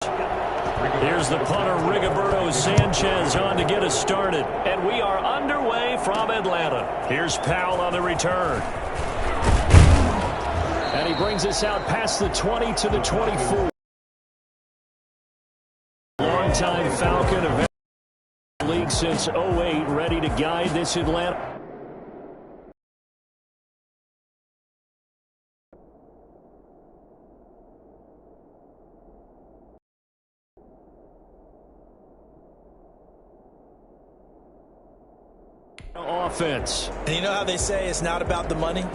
Here's the punter, Rigoberto Sanchez, on to get us started. And we are underway from Atlanta. Here's Powell on the return. And he brings us out past the 20 to the 24. Longtime Falcon of the league since 08, ready to guide this Atlanta. Offense. And you know how they say it's not about the money?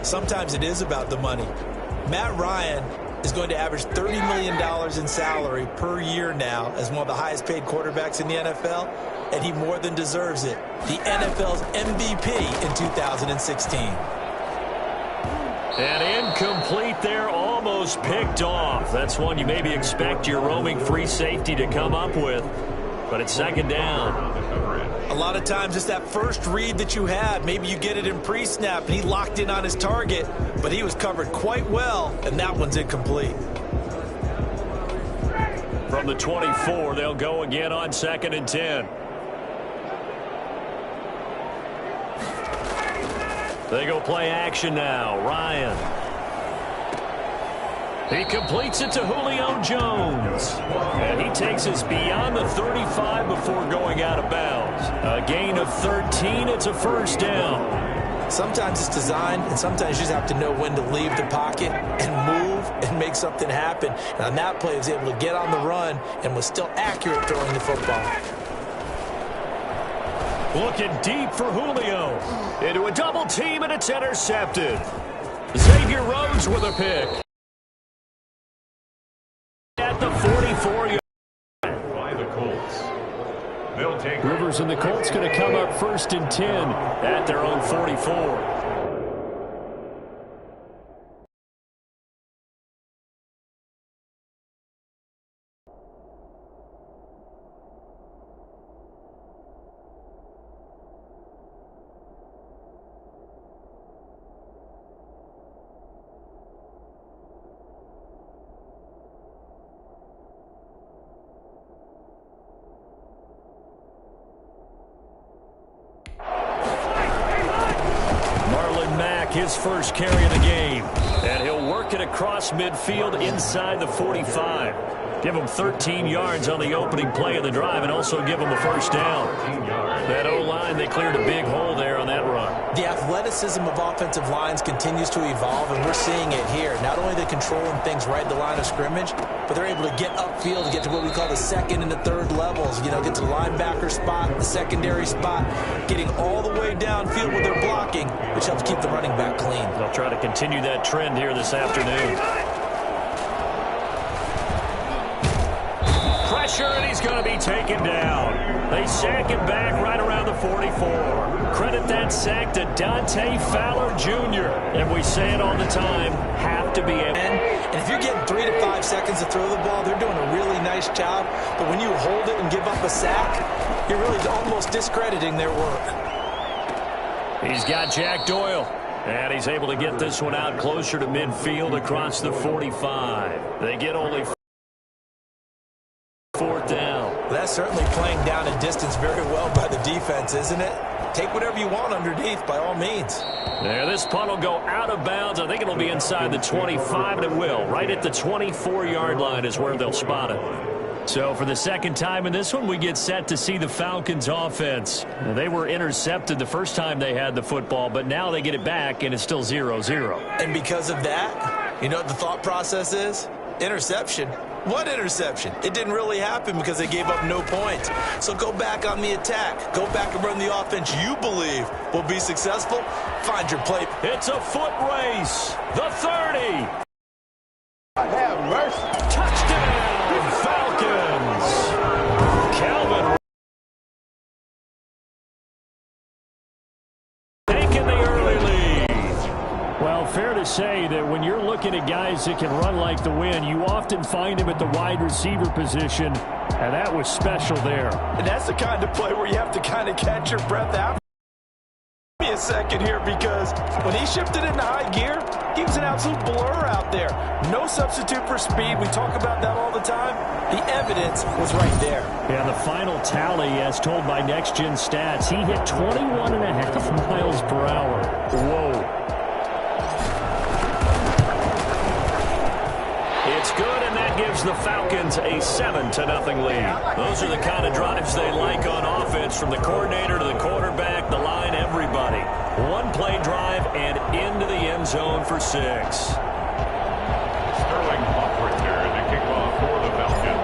Sometimes it is about the money. Matt Ryan is going to average $30 million in salary per year now as one of the highest paid quarterbacks in the NFL, and he more than deserves it. The NFL's MVP in 2016. And incomplete there, almost picked off. That's one you maybe expect your roaming free safety to come up with, but it's second down. A lot of times it's that first read that you have. Maybe you get it in pre-snap and he locked in on his target, but he was covered quite well, and that one's incomplete. From the 24, they'll go again on 2nd and 10. They go play action now. Ryan. He completes it to Julio Jones. And he takes us beyond the 35 before going out of bounds. A gain of 13. It's a first down. Sometimes it's designed, and sometimes you just have to know when to leave the pocket and move and make something happen. And on that play, he was able to get on the run and was still accurate throwing the football. Looking deep for Julio. Into a double team, and it's intercepted. Xavier Rhodes with a pick. At the 44-yard by the Colts. They'll take Rivers, and the Colts going to come up 1st and 10 at their own 44. His first carry of the game, and he'll work it across midfield inside the 45. Give him 13 yards on the opening play of the drive, and also give him a first down. That O-line, they cleared a big hole there on that run. The athleticism of offensive lines continues to evolve, and we're seeing it here. Not only are they controlling things right at the line of scrimmage, but they're able to get upfield to get to what we call the second and the third levels. You know, get to the linebacker spot, the secondary spot, getting all the way downfield with their blocking, which helps keep the running back clean. They'll try to continue that trend here this afternoon. Pressure, and he's going to be taken down. They sack him back right around the 44. Credit that sack to Dante Fowler Jr. And we say it all the time, have to be able. And if you're getting 3 to 5 seconds to throw the ball, they're doing a really nice job. But when you hold it and give up a sack, you're really almost discrediting their work. He's got Jack Doyle. And he's able to get this one out closer to midfield across the 45. They get only 4th down. Well, that's certainly playing down a distance very well by the defense, isn't it? Take whatever you want underneath, by all means. There, this punt will go out of bounds. I think it'll be inside the 25, and it will. Right at the 24-yard line is where they'll spot it. So for the second time in this one, we get set to see the Falcons offense. They were intercepted the first time they had the football, but now they get it back, and it's still 0-0. And because of that, you know what the thought process is? Interception. What interception? It didn't really happen because they gave up no points. So go back on the attack. Go back and run the offense you believe will be successful. Find your play. It's a foot race. The 30. Have mercy. Touchdown, Falcons. Calvin taking the early lead. Well, fair to say that when you're looking at guys that can run like the wind, you often find them at the wide receiver position, and that was special there. And that's the kind of play where you have to kind of catch your breath after. Give me a second here, because when he shifted into high gear, He was an absolute blur out there. No substitute for speed. We talk about that all the time. The evidence was right there. Yeah, the final tally, as told by Next Gen Stats, he hit 21.5 miles per hour. Whoa. It's good, and that gives the Falcons a 7-0 lead. Those are the kind of drives they like on offense, from the coordinator to the quarterback, the line, everybody. One-play drive and into the end zone for 6. Sterling Buckrichter, the kickoff for the Falcons.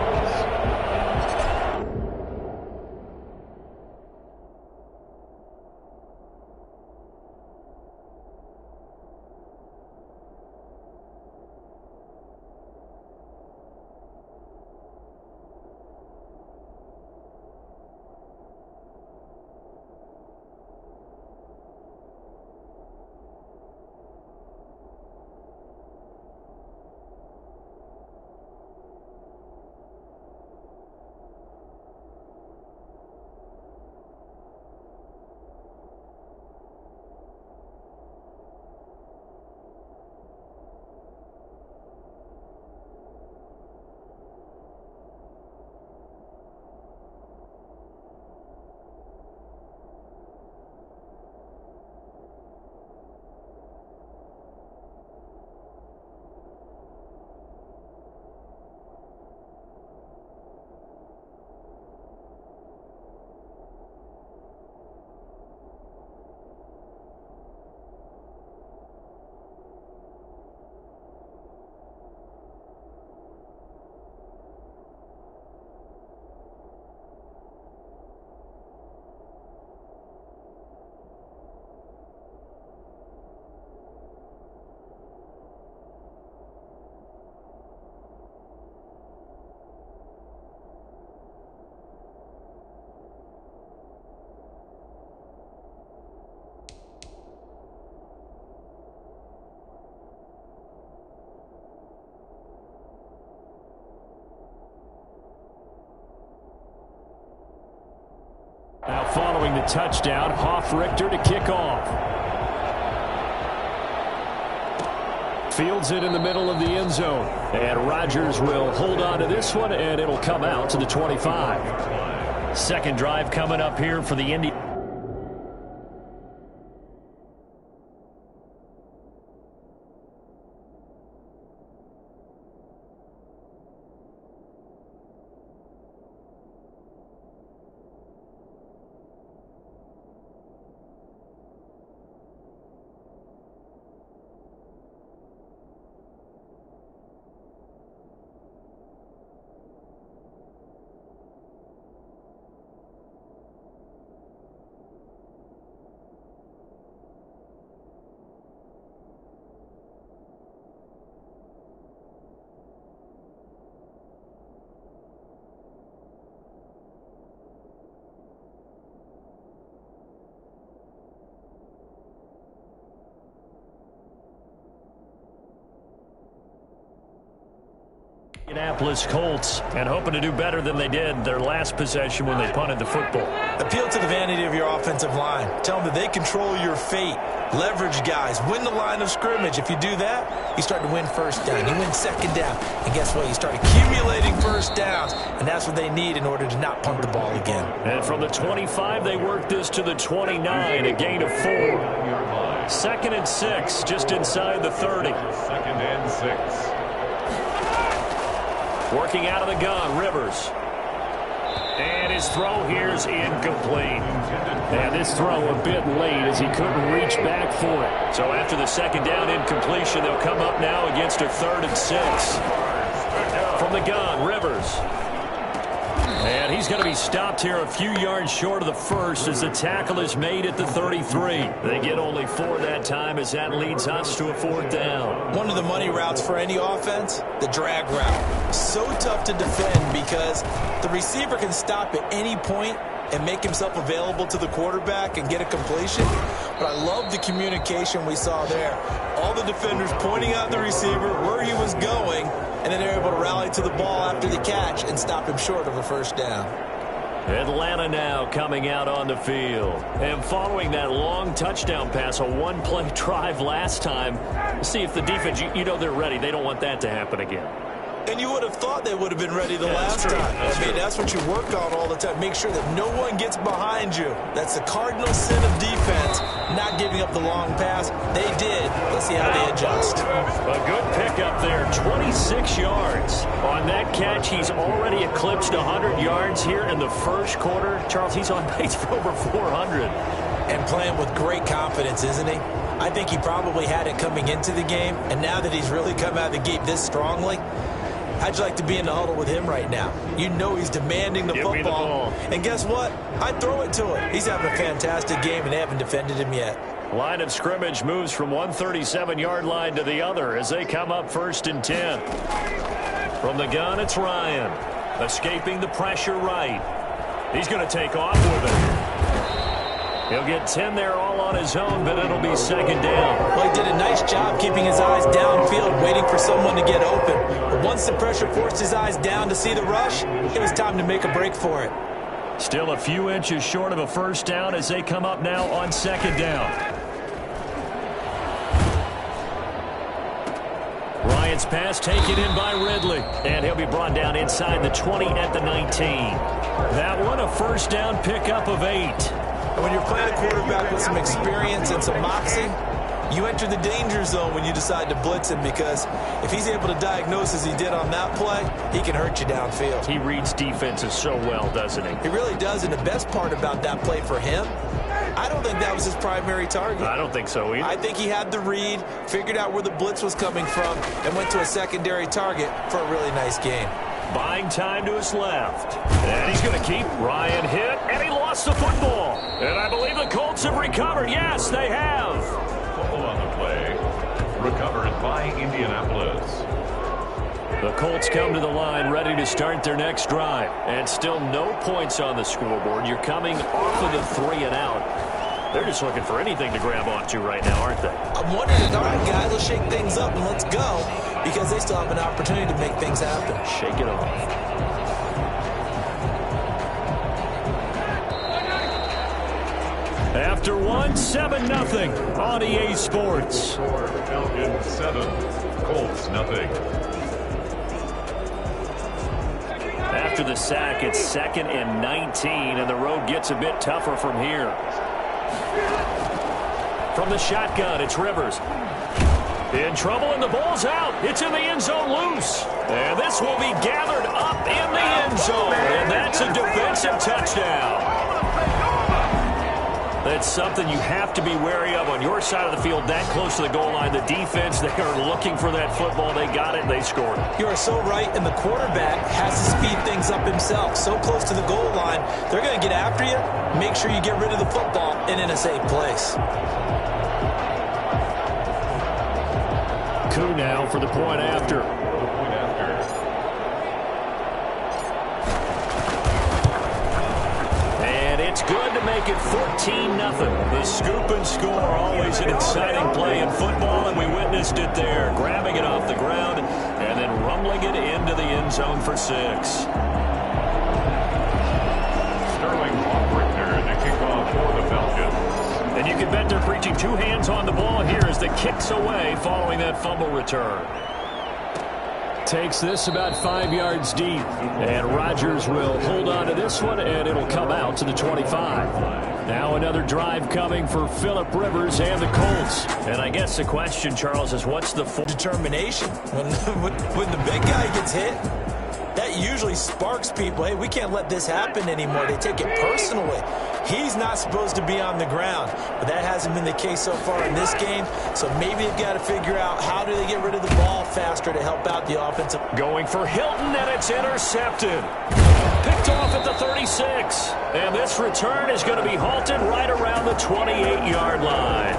Now following the touchdown, Richter to kick off. Fields it in the middle of the end zone. And Rodgers will hold on to this one, and it'll come out to the 25. Second drive coming up here for the Indians. Indianapolis Colts, and hoping to do better than they did their last possession when they punted the football. Appeal to the vanity of your offensive line. Tell them that they control your fate. Leverage guys. Win the line of scrimmage. If you do that, you start to win first down. You win second down. And guess what? You start accumulating first downs. And that's what they need in order to not punt the ball again. And from the 25, they work this to the 29, a gain of 4. Second and 6, just inside the 30. Second and 6. Working out of the gun, Rivers. And his throw here's incomplete. And this throw a bit late as he couldn't reach back for it. So after the second down incompletion, they'll come up now against a 3rd and 6. From the gun, Rivers. And he's going to be stopped here a few yards short of the first as the tackle is made at the 33. They get only 4 that time as that leads us to a 4th down. One of the money routes for any offense, the drag route. So tough to defend because the receiver can stop at any point and make himself available to the quarterback and get a completion. But I love the communication we saw there. All the defenders pointing out the receiver, where he was going, and then they're able to rally to the ball after the catch and stop him short of a first down. Atlanta now coming out on the field. And following that long touchdown pass, a one-play drive last time, see if the defense, you know they're ready. They don't want that to happen again. And you would have thought they would have been ready the last time. That's what you work on all the time. Make sure that no one gets behind you. That's the cardinal sin of defense, not giving up the long pass. They did. Let's see how they adjust. A good pickup there, 26 yards. On that catch, he's already eclipsed 100 yards here in the first quarter. Charles, he's on pace for over 400. And playing with great confidence, isn't he? I think he probably had it coming into the game, and now that he's really come out of the gate this strongly, how'd you like to be in the huddle with him right now? You know he's demanding the football. And guess what? I'd throw it to him. He's having a fantastic game, and they haven't defended him yet. Line of scrimmage moves from 137-yard line to the other as they come up 1st and 10. From the gun, it's Ryan. Escaping the pressure right. He's going to take off with it. He'll get 10 there all on his own, but it'll be 2nd down. Well, he did a nice job keeping his eyes downfield, waiting for someone to get open. But once the pressure forced his eyes down to see the rush, it was time to make a break for it. Still a few inches short of a 1st down as they come up now on 2nd down. Ryan's pass taken in by Ridley. And he'll be brought down inside the 20 at the 19. That one a 1st down pickup of 8. And when you're playing a quarterback with some experience and some moxie, you enter the danger zone when you decide to blitz him, because if he's able to diagnose as he did on that play, he can hurt you downfield. He reads defenses so well, doesn't he? He really does, and the best part about that play for him, I don't think that was his primary target. I don't think so either. I think he had the read, figured out where the blitz was coming from, and went to a secondary target for a really nice game. Buying time to his left. And he's going to keep. Ryan hit, and he lost the football. And I believe the Colts have recovered. Yes, they have. Ball on the play. Recovered by Indianapolis. The Colts come to the line ready to start their next drive. And still no points on the scoreboard. You're coming off of the 3 and out. They're just looking for anything to grab onto right now, aren't they? I'm wondering, all right, guys, let's shake things up and let's go, because they still have an opportunity to make things happen. Shake it off. After 7-0 on EA Sports. Falcons 7, Colts 0. After the sack, it's 2nd and 19, and the road gets a bit tougher from here. From the shotgun, it's Rivers. In trouble, and the ball's out. It's in the end zone loose. And this will be gathered up in the end zone. And that's a defensive touchdown. That's something you have to be wary of on your side of the field, that close to the goal line. The defense, they are looking for that football. They got it, and they scored. You are so right, and the quarterback has to speed things up himself. So close to the goal line, they're going to get after you. Make sure you get rid of the football and in a safe place. Coup now for the point after. And it's good to make it 14-0. The scoop and score, always an exciting play in football, and we witnessed it there. Grabbing it off the ground and then rumbling it into the end zone for 6. Sterling Hawk-Richter to kick off for the Falcons. And you can bet they're preaching 2 hands on the ball here as the kick's away following that fumble return. Takes this about 5 yards deep. And Rodgers will hold on to this one, and it'll come out to the 25. Now another drive coming for Phillip Rivers and the Colts. And I guess the question, Charles, is what's the determination? When the big guy gets hit, that usually sparks people. Hey, we can't let this happen anymore. They take it personally. He's not supposed to be on the ground, but that hasn't been the case so far in this game. So maybe they've got to figure out how do they get rid of the ball faster to help out the offensive. Going for Hilton, and it's intercepted. Picked off at the 36. And this return is going to be halted right around the 28-yard line.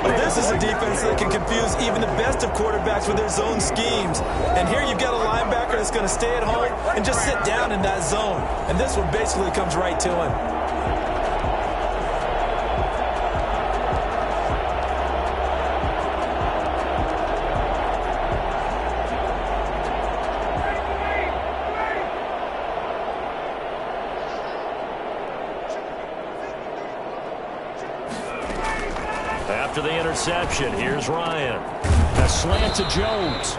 But this is a defense that can confuse even the best of quarterbacks with their zone schemes. And here you've got a linebacker that's going to stay at home and just sit down in that zone. And this one basically comes right to him. after the interception. Here's Ryan. A slant to Jones.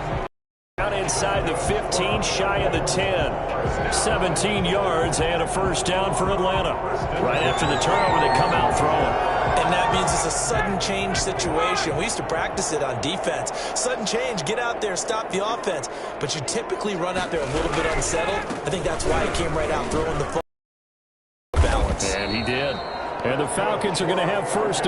Down inside the 15, shy of the 10. 17 yards and a first down for Atlanta. Right after the turnover, they come out throwing. And that means it's a sudden change situation. We used to practice it on defense. Sudden change, get out there, stop the offense. But you typically run out there a little bit unsettled. I think that's why he came right out throwing the ball. Balance. And he did. And the Falcons are going to have first